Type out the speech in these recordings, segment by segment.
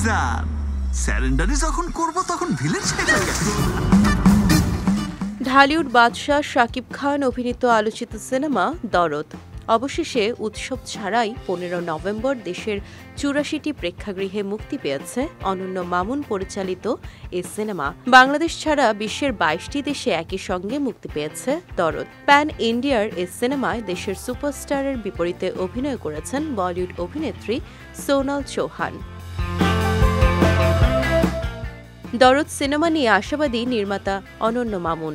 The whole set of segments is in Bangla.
জান, স্যারেন্ডারই যখন করব তখন ভিলেন সেটা ঢালিউড বাদশাহ শাকিব খান অভিনীত আলোচিত সিনেমা দরদ অবশেষে উৎসব ছাড়াই 15 নভেম্বর দেশের 84টি প্রেক্ষাগৃহে মুক্তি পেয়েছে অনন্য মামুন পরিচালিত এই সিনেমা। বাংলাদেশ ছাড়া বিশ্বের 22টি দেশে একই সঙ্গে মুক্তি পেয়েছে দরদ। প্যান ইন্ডিয়ার এই সিনেমায় দেশের সুপারস্টারের বিপরীতে অভিনয় করেছেন বলিউড অভিনেত্রী সোনাল চৌহান। দরদ সিনেমা নিয়ে আশাবাদী নির্মাতা অনন্য মামুন।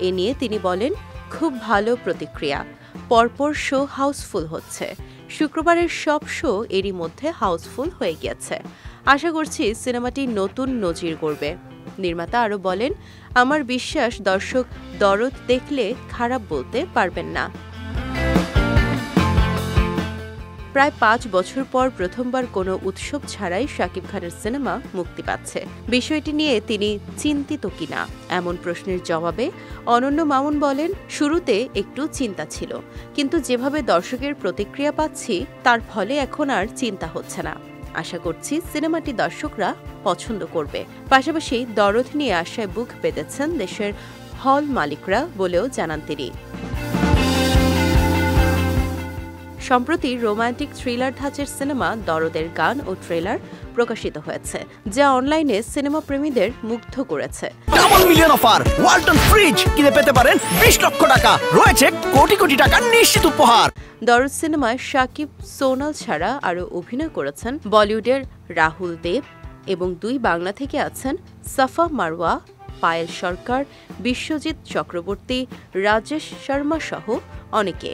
এ নিয়ে তিনি বলেন, খুব ভালো প্রতিক্রিয়া, পরপর শো হাউসফুল হচ্ছে। শুক্রবারের সব শো এরই মধ্যে হাউসফুল হয়ে গেছে। আশা করছি সিনেমাটি নতুন নজির গড়বে। নির্মাতা আরও বলেন, আমার বিশ্বাস দর্শক দরদ দেখলে খারাপ বলতে পারবেন না। প্রায় 5 বছর পর প্রথমবার কোনো উৎসব ছাড়াই শাকিব খানের সিনেমা মুক্তি পাচ্ছে। বিষয়টি নিয়ে তিনি চিন্তিত কিনা এমন প্রশ্নের জবাবে অনন্য মামুন বলেন, শুরুতে একটু চিন্তা ছিল, কিন্তু যেভাবে দর্শকের প্রতিক্রিয়া পাচ্ছি তার ফলে এখন আর চিন্তা হচ্ছে না। আশা করছি সিনেমাটি দর্শকরা পছন্দ করবে। পাশাপাশি দরদ নিয়ে আশায় বুক বেঁধেছেন দেশের হল মালিকরা বলেও জানান তিনি। সম্প্রতি রোমান্টিক থ্রিলার ধাঁচের সিনেমা দরদের গান ও ট্রেলার প্রকাশিত হয়েছে, যা অনলাইনে সিনেমা প্রেমীদের মুগ্ধ করেছে। Double million offer, Walton fridge কিনে পেতে পারেন 20 লক্ষ টাকা, রয়েছে কোটি কোটি টাকা নিশ্চিত উপহার। দরদ সিনেমায় শাকিব, সোনাল ছাড়া আরও অভিনয় করেছেন বলিউডের রাহুল দেব এবং 2 বাংলা থেকে আছেন সাফা মারওয়া, পায়েল সরকার, বিশ্বজিৎ চক্রবর্তী, রাজেশ শর্মা সহ অনেকে।